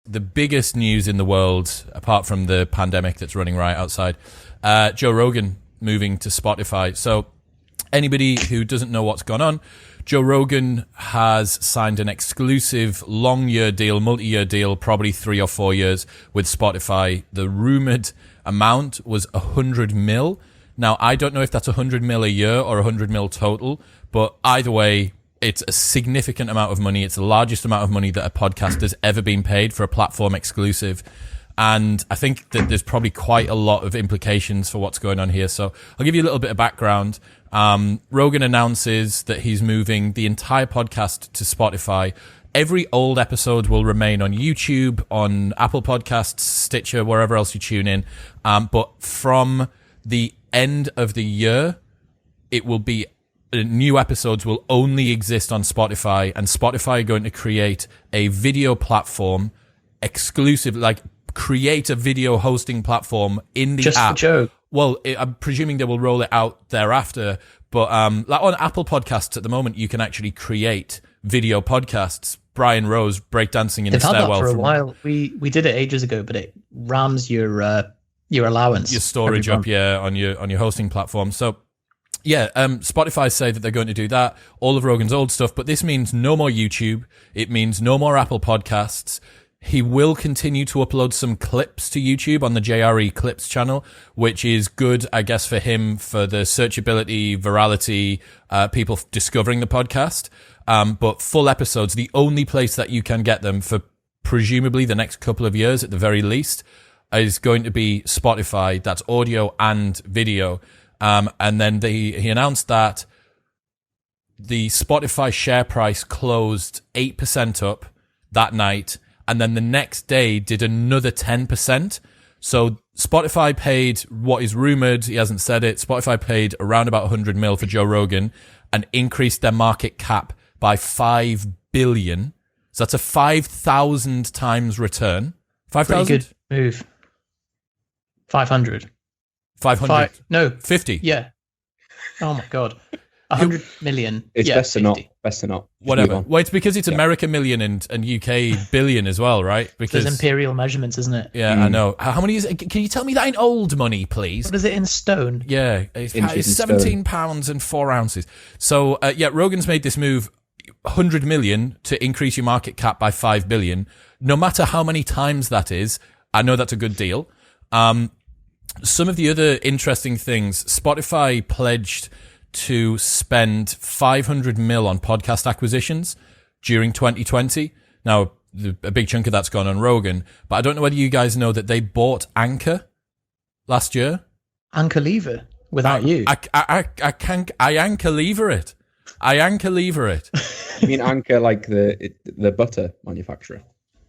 the biggest news in the world, apart from the pandemic that's running right outside, Joe Rogan moving to Spotify. So anybody who doesn't know what's gone on, Joe Rogan has signed an exclusive long-year deal, multi-year deal, probably 3 or 4 years with Spotify. The rumored amount was 100 mil. Now, I don't know if that's 100 mil a year or 100 mil total, but either way, it's a significant amount of money. It's the largest amount of money that a podcast has ever been paid for a platform exclusive. And I think that there's probably quite a lot of implications for what's going on here. So I'll give you a little bit of background. Rogan announces that he's moving the entire podcast to Spotify. Every old episode will remain on YouTube, on Apple Podcasts, Stitcher, wherever else you tune in. But from the end of the year, it will be new episodes will only exist on Spotify, and Spotify are going to create a video platform exclusive, like create a video hosting platform in the just app. For Joe. Well, I'm presuming they will roll it out thereafter, but like on Apple Podcasts at the moment, you can actually create video podcasts. Brian Rose breakdancing in the stairwell. They've had that for a while. We did it ages ago, but it rams your allowance, your storage up, on your hosting platform. So yeah, Spotify say that they're going to do that, all of Rogan's old stuff, but this means no more YouTube. It means no more Apple Podcasts. He will continue to upload some clips to YouTube on the JRE Clips channel, which is good, I guess, for him, for the searchability, virality, people discovering the podcast. But full episodes, the only place that you can get them for presumably the next couple of years at the very least, is going to be Spotify. That's audio and video. And then he announced that the Spotify share price closed 8% up that night, and then the next day did another 10%. So Spotify paid what is rumored, he hasn't said it, Spotify paid around about 100 mil for Joe Rogan and increased their market cap by 5 billion. So that's a 5,000 times return. 5,000? Pretty good move. 500. 500? No. 50? Yeah. Oh my God. 100 million. It's yeah, best 50. to not. Whatever. Well, it's because it's America million and UK billion as well, right? Because there's imperial measurements, isn't it? Yeah, I know. How many is it? Can you tell me that in old money, please? What is it in stone? Yeah, it's 17 pounds and 4 ounces. So, Rogan's made this move, 100 million to increase your market cap by 5 billion. No matter how many times that is, I know that's a good deal. Some of the other interesting things, Spotify pledged to spend 500 mil on podcast acquisitions during 2020. Now, a big chunk of that's gone on Rogan, but I don't know whether you guys know that they bought Anchor last year. Anchor lever without you. I anchor lever it. I anchor lever it. You mean Anchor like the butter manufacturer?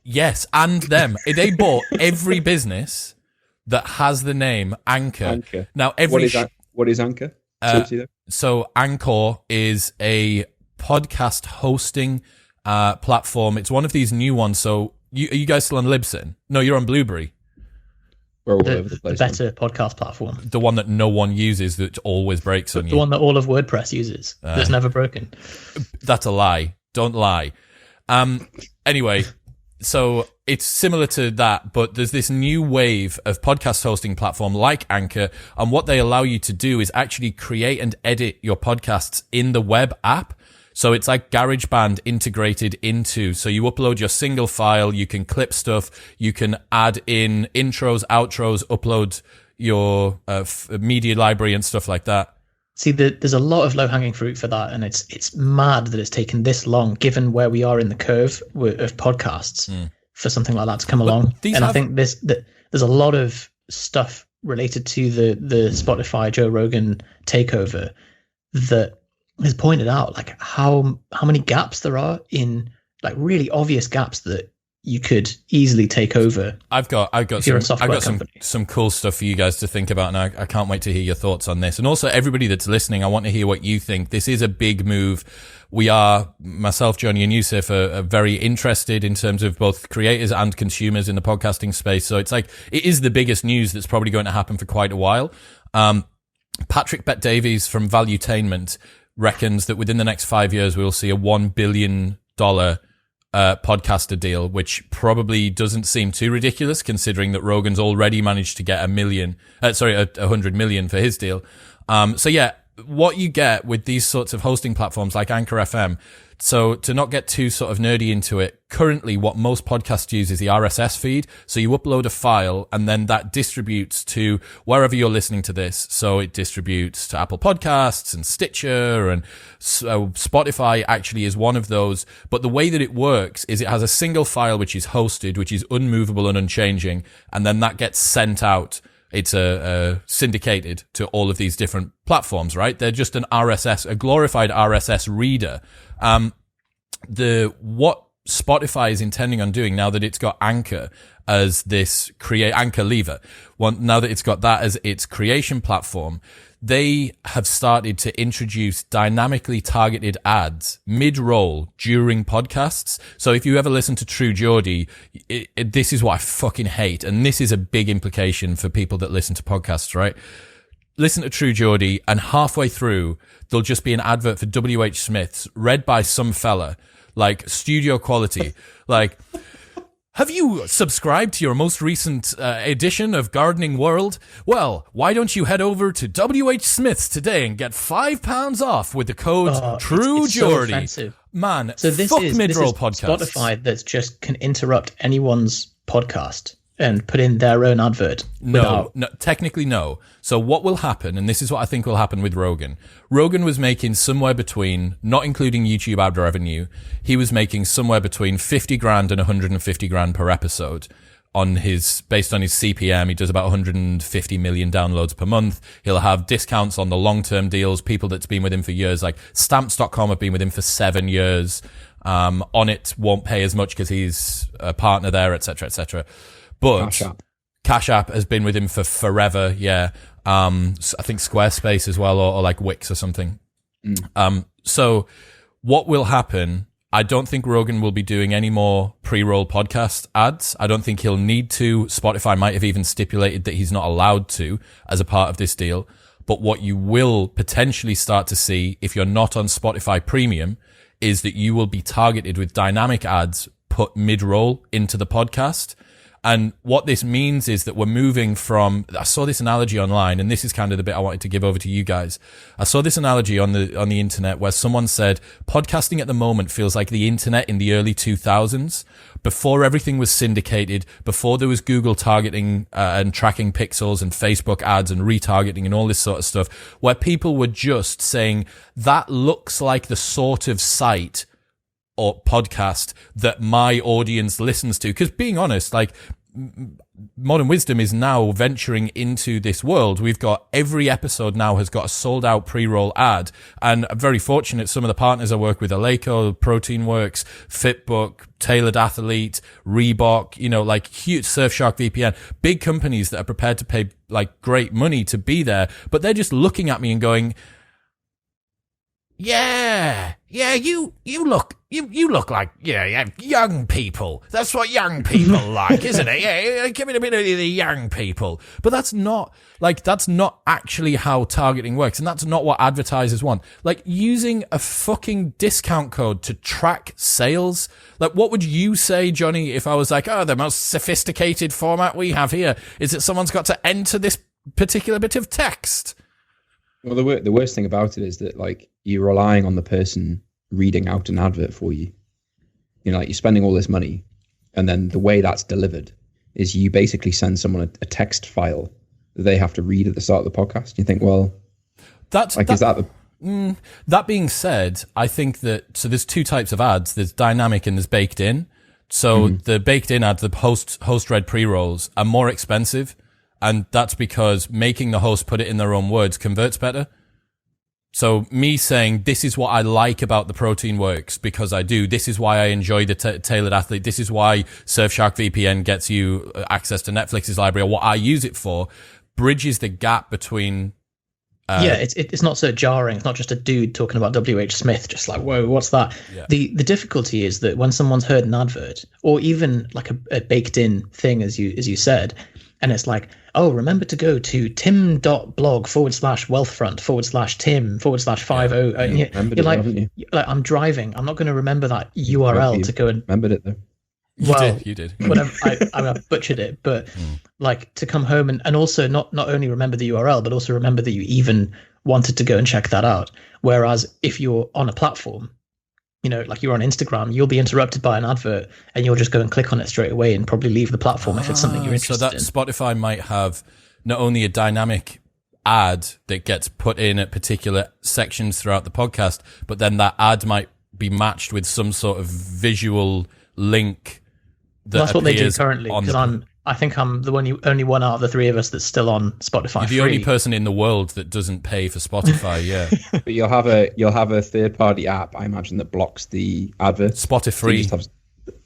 Yes, and them. They bought every business that has the name Anchor. Now, what is Anchor? So Anchor is a podcast hosting platform. It's one of these new ones. So are you guys still on Libsyn? No, you're on Blueberry. We're all over the place. The better podcast platform. The one that no one uses, that always breaks on you. The one that all of WordPress uses, that's never broken. That's a lie. Don't lie. Anyway, so it's similar to that, but there's this new wave of podcast hosting platform like Anchor, and what they allow you to do is actually create and edit your podcasts in the web app. So it's like GarageBand integrated into, so you upload your single file, you can clip stuff, you can add in intros, outros, upload your media library and stuff like that. See, there's a lot of low-hanging fruit for that, and it's mad that it's taken this long, given where we are in the curve of podcasts, for something like that to come along. I think there's a lot of stuff related to the Spotify Joe Rogan takeover that has pointed out like how many gaps there are in, like, really obvious gaps that you could easily take over. I've got some cool stuff for you guys to think about, and I can't wait to hear your thoughts on this. And also, everybody that's listening, I want to hear what you think. This is a big move. We are, myself, Jonny and Yusef, are very interested in terms of both creators and consumers in the podcasting space. So it's like, it is the biggest news that's probably going to happen for quite a while. Patrick Bet-Davies from Valuetainment reckons that within the next 5 years, we will see a $1 billion podcaster deal, which probably doesn't seem too ridiculous considering that Rogan's already managed to get 100 million for his deal. So yeah, what you get with these sorts of hosting platforms like Anchor FM, so to not get too sort of nerdy into it, currently what most podcasts use is the RSS feed. So you upload a file and then that distributes to wherever you're listening to this. So it distributes to Apple Podcasts and Stitcher, and so Spotify actually is one of those. But the way that it works is it has a single file which is hosted, which is unmovable and unchanging, and then that gets sent out. It's syndicated to all of these different platforms, right? They're just a glorified RSS reader. What Spotify is intending on doing now that it's got Anchor as this Anchor lever, now that it's got that as its creation platform, they have started to introduce dynamically targeted ads mid-roll during podcasts. So if you ever listen to True Geordie, this is what I fucking hate. And this is a big implication for people that listen to podcasts, right? Listen to True Geordie and halfway through, there'll just be an advert for W.H. Smith's read by some fella, like studio quality, like... Have you subscribed to your most recent edition of Gardening World? Well, why don't you head over to WH Smith's today and get £5 off with the code TrueGeordie? So man, so this fuck is mid-roll podcasts. Spotify that just can interrupt anyone's podcast and put in their own advert. No, technically no. So what will happen, and this is what I think will happen with Rogan. Rogan was making somewhere between, not including YouTube ad revenue, he was making somewhere between 50 grand and 150 grand per episode based on his CPM. He does about 150 million downloads per month. He'll have discounts on the long-term deals, people that's been with him for years, like Stamps.com have been with him for 7 years. On it won't pay as much because he's a partner there, etc., etc. But Cash App has been with him for forever. Yeah. I think Squarespace as well, or like Wix or something. So what will happen? I don't think Rogan will be doing any more pre-roll podcast ads. I don't think he'll need to. Spotify might have even stipulated that he's not allowed to as a part of this deal. But what you will potentially start to see if you're not on Spotify Premium is that you will be targeted with dynamic ads put mid-roll into the podcast. And what this means is that we're moving from, I saw this analogy online, and this is kind of the bit I wanted to give over to you guys. I saw this analogy on the internet where someone said, podcasting at the moment feels like the internet in the early 2000s, before everything was syndicated, before there was Google targeting and tracking pixels and Facebook ads and retargeting and all this sort of stuff, where people were just saying, that looks like the sort of site or podcast that my audience listens to. Because being honest, like, Modern Wisdom is now venturing into this world. We've got every episode now has got a sold out pre-roll ad, and I'm very fortunate. Some of the partners I work with, Aleco, Protein Works, Fitbook, Tailored Athlete, Reebok, like huge Surfshark VPN, big companies that are prepared to pay like great money to be there, but they're just looking at me and going, yeah, you look like, young people. That's what young people like, isn't it? Yeah, give it a bit of the young people. But that's not actually how targeting works. And that's not what advertisers want. Like, using a fucking discount code to track sales. Like, what would you say, Johnny, if I was like, the most sophisticated format we have here is that someone's got to enter this particular bit of text? Well, the worst thing about it is that, like, you're relying on the person reading out an advert for you. Like, you're spending all this money, and then the way that's delivered is you basically send someone a text file that they have to read at the start of the podcast. You think, well, that being said, I think that, so there's two types of ads. There's dynamic and there's baked in. So the baked in ads, the host read pre-rolls, are more expensive. And that's because making the host put it in their own words converts better. So me saying, this is what I like about the Protein Works because I do. This is why I enjoy the Tailored Athlete. This is why Surfshark VPN gets you access to Netflix's library, or what I use it for, bridges the gap between... it's not so jarring. It's not just a dude talking about W.H. Smith, just like, whoa, what's that? Yeah. The difficulty is that when someone's heard an advert, or even like a baked in thing, as you said, and it's like, oh, remember to go to tim.blog/wealthfront/tim/50. You're like, I'm driving. I'm not going to remember that URL to go and remembered it though. You did. Whatever. I butchered it, but like to come home and also not only remember the URL, but also remember that you even wanted to go and check that out. Whereas if you're on a platform, like you're on Instagram, you'll be interrupted by an advert and you'll just go and click on it straight away and probably leave the platform if it's something you're interested in. So that Spotify might have not only a dynamic ad that gets put in at particular sections throughout the podcast, but then that ad might be matched with some sort of visual link. That's what they do currently, because I think I'm the only one out of the three of us that's still on Spotify. You're the only person in the world that doesn't pay for Spotify, yeah. But you'll have a third-party app, I imagine, that blocks the advert. Spotify. So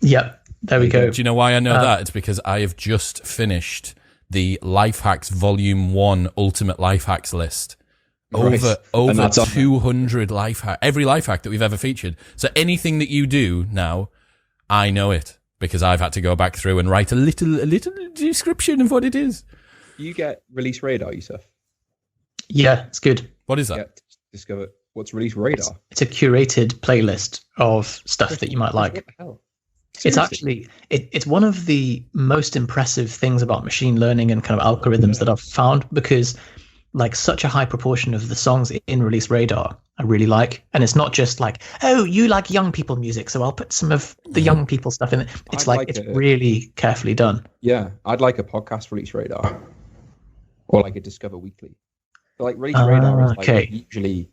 Yep, there we go. Do you know why I know that? It's because I have just finished the Life Hacks Volume 1 Ultimate Life Hacks list. Over 200 life hacks. Every life hack that we've ever featured. So anything that you do now, I know it. Because I've had to go back through and write a little description of what it is. You get Release Radar, Yusef? Yeah, it's good. What is that? Discover what's Release Radar. It's a curated playlist of stuff that you might like. What the hell? It's actually it's one of the most impressive things about machine learning and kind of algorithms that I've found, because like such a high proportion of the songs in Release Radar I really like, and it's not just like, oh, you like young people music, so I'll put some of the young people stuff in it. It's it's really carefully done. Yeah, I'd like a podcast Release Radar, or like a Discover Weekly. So like Release Radar is like usually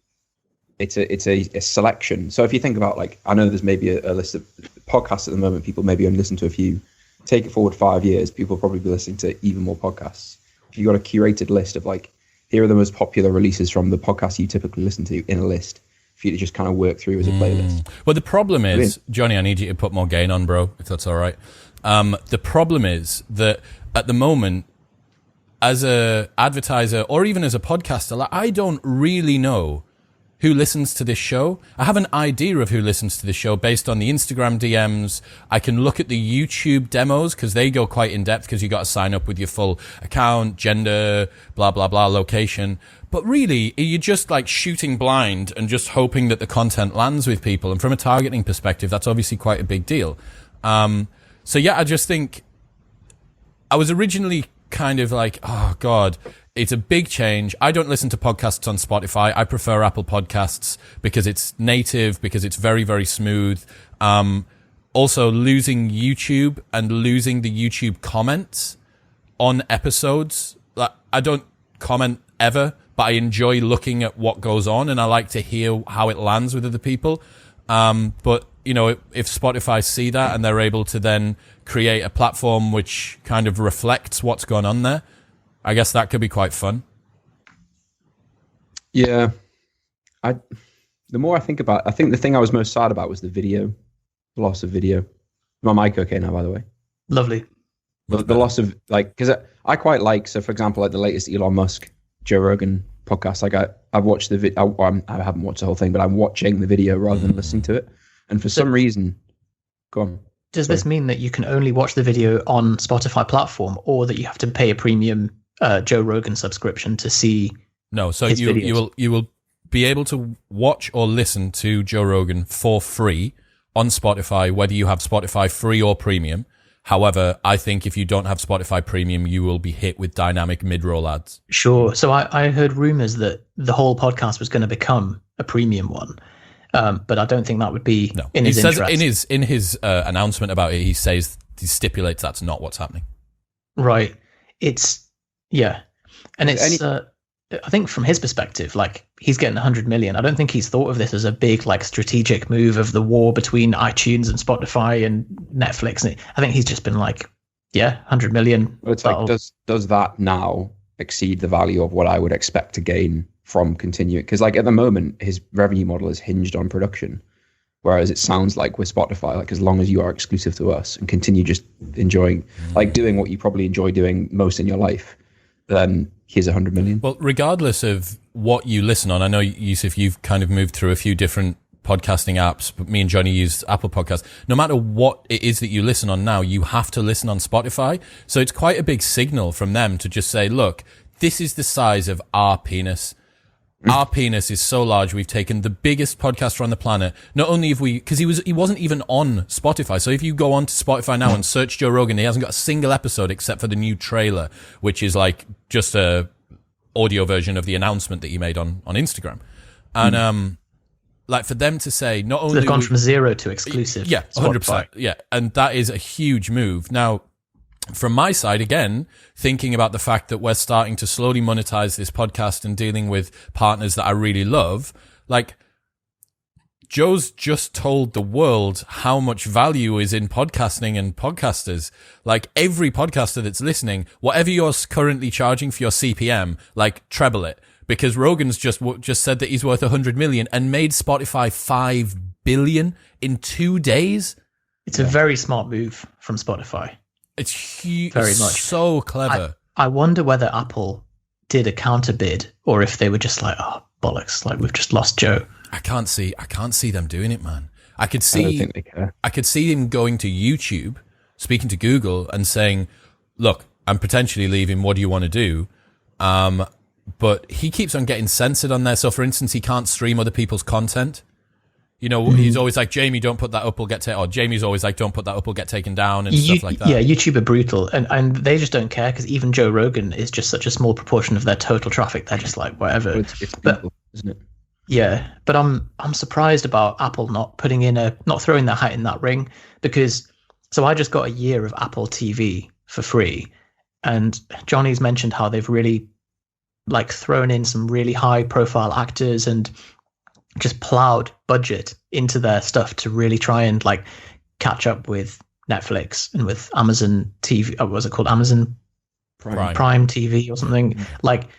it's a selection. So if you think about, like, I know there's maybe a list of podcasts at the moment. People maybe only listen to a few. Take it forward 5 years, people will probably be listening to even more podcasts. If you've got a curated list of like, here are the most popular releases from the podcasts you typically listen to in a list for you to just kind of work through as a playlist. Well, the problem is, Johnny, I need you to put more gain on, bro, if that's all right. The problem is that at the moment, as a advertiser or even as a podcaster, like, I don't really know who listens to this show. I have an idea of who listens to this show based on the Instagram DMs. I can look at the YouTube demos because they go quite in depth, because you got to sign up with your full account, gender, blah, blah, blah, location. But really, you're just like shooting blind and just hoping that the content lands with people. And from a targeting perspective, that's obviously quite a big deal. So yeah, I just think I was originally kind of like, oh God, it's a big change. I don't listen to podcasts on Spotify. I prefer Apple Podcasts because it's native, because it's very, very smooth. Also, losing YouTube and losing the YouTube comments on episodes. Like, I don't comment ever, but I enjoy looking at what goes on, and I like to hear how it lands with other people. But, you know, if Spotify see that and they're able to then create a platform which kind of reflects what's going on there, I guess that could be quite fun. Yeah. The more I think about it, I think the thing I was most sad about was the video, the loss of video. Is my mic okay now, by the way? Lovely. The loss of, like, because I quite like, so for example, like the latest Elon Musk, Joe Rogan podcast, like I've watched the video. I haven't watched the whole thing, but I'm watching the video rather than listening to it. And for some reason, go on. Does this mean that you can only watch the video on Spotify platform, or that you have to pay a premium Joe Rogan subscription to see? No, so you will be able to watch or listen to Joe Rogan for free on Spotify, whether you have Spotify free or premium. However, I think if you don't have Spotify premium, you will be hit with dynamic mid-roll ads. Sure. So I heard rumors that the whole podcast was going to become a premium one. But I don't think that would be in his interest. In his announcement about it, he stipulates that's not what's happening. Right. And it's I think from his perspective, like, he's getting 100 million. I don't think he's thought of this as a big, like, strategic move of the war between iTunes and Spotify and Netflix. I think he's just been like, 100 million. Well, it's like, does that now exceed the value of what I would expect to gain from continuing? Because, like, at the moment, his revenue model is hinged on production, whereas it sounds like with Spotify, like, as long as you are exclusive to us and continue just enjoying, like, doing what you probably enjoy doing most in your life, then here's 100 million. Well, regardless of what you listen on, I know, Yusef, you've kind of moved through a few different podcasting apps, but me and Johnny use Apple Podcasts. No matter what it is that you listen on now, you have to listen on Spotify. So it's quite a big signal from them to just say, look, this is the size of our penis. Our penis is so large. We've taken the biggest podcaster on the planet. Not only have we, because he wasn't even on Spotify. So if you go on to Spotify now and search Joe Rogan, he hasn't got a single episode except for the new trailer, which is like just a audio version of the announcement that he made on Instagram. And like for them to say, not only they've gone from 0 to exclusive. Yeah, 100%. Yeah, and that is a huge move. Now, from my side, again, thinking about the fact that we're starting to slowly monetize this podcast and dealing with partners that I really love, like Joe's just told the world how much value is in podcasting and podcasters. Like every podcaster that's listening, whatever you're currently charging for your CPM, like treble it, because Rogan's just said that he's worth 100 million and made Spotify 5 billion in 2 days. It's a very smart move from Spotify. It's huge. Very much. So clever. I wonder whether Apple did a counter bid or if they were just like, oh, bollocks, like we've just lost Joe. I can't see them doing it, man. I don't think they care. I could see him going to YouTube, speaking to Google and saying, look, I'm potentially leaving. What do you want to do? But he keeps on getting censored on there. So for instance, he can't stream other people's content. You know, he's always like, Jamie, don't put that up, we'll get taken. Or Jamie's always like, don't put that up, we'll get taken down and stuff like that. Yeah, YouTube are brutal. And they just don't care because even Joe Rogan is just such a small proportion of their total traffic. They're just like, whatever. It's people, isn't it? Yeah, but I'm surprised about Apple not throwing their hat in that ring because, so I just got a year of Apple TV for free. And Johnny's mentioned how they've really like thrown in some really high profile actors and just plowed budget into their stuff to really try and like catch up with Netflix and with Amazon TV. What was it called? Amazon Prime TV or something. Like,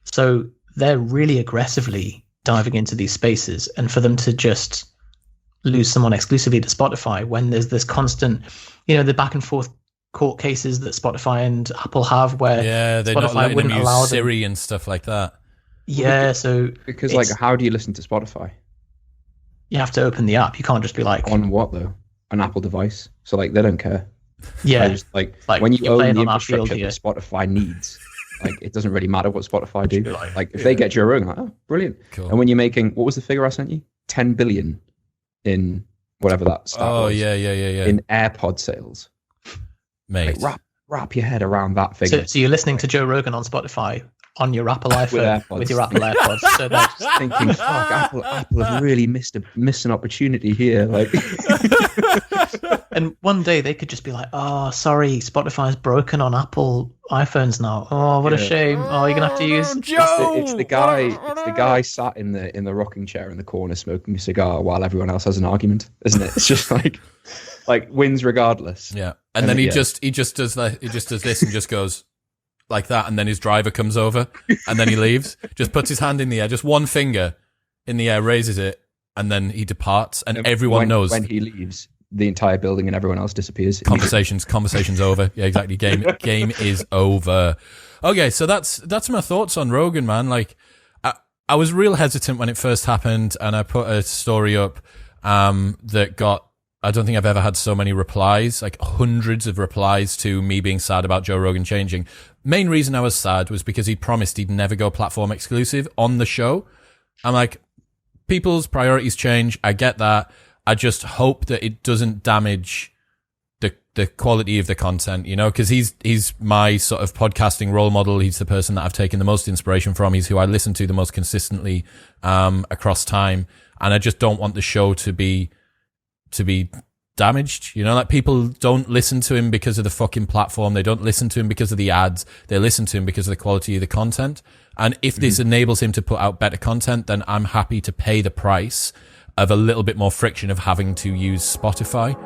so they're really aggressively diving into these spaces, and for them to just lose someone exclusively to Spotify when there's this constant, you know, the back and forth court cases that Spotify and Apple have where they're Spotify not letting wouldn't them allow use Siri and stuff like that. Yeah, so because like, how do you listen to Spotify? You have to open the app. You can't just be like on what though? An Apple device. So like they don't care. Yeah, just, like when you own the infrastructure that Spotify needs, like it doesn't really matter what Spotify do. Like if they get Joe Rogan, like, oh, brilliant. Cool. And when you're making, what was the figure I sent you? 10 billion in whatever that stat was. Yeah. In AirPod sales, mate. Like, wrap your head around that figure. So you're listening to Joe Rogan on Spotify on your Apple iPhone with your Apple AirPods. So they're just thinking, fuck, Apple have really missed an opportunity here. Like, and one day they could just be like, "Oh, sorry, Spotify's broken on Apple iPhones now. Oh, what a shame. Oh, you're gonna have to use." Joe! It's the guy sat in the rocking chair in the corner smoking a cigar while everyone else has an argument, isn't it? It's just like wins regardless. Yeah, and then he just does that. He just does this and just goes like that, and then his driver comes over, and then he leaves. Just puts his hand in the air, just one finger in the air, raises it, and then he departs, and everyone knows when he leaves, the entire building and everyone else disappears. Conversation's over. Yeah, exactly. Game is over. Okay, so that's my thoughts on Rogan, man. Like, I was real hesitant when it first happened, and I put a story up that got, I don't think I've ever had so many replies, like hundreds of replies to me being sad about Joe Rogan changing. Main reason I was sad was because he promised he'd never go platform exclusive on the show. I'm like, people's priorities change. I get that. I just hope that it doesn't damage the quality of the content, you know, because he's my sort of podcasting role model. He's the person that I've taken the most inspiration from. He's who I listen to the most consistently across time. And I just don't want the show to be damaged, you know, like people don't listen to him because of the fucking platform. They don't listen to him because of the ads. They listen to him because of the quality of the content. And if this enables him to put out better content, then I'm happy to pay the price of a little bit more friction of having to use Spotify.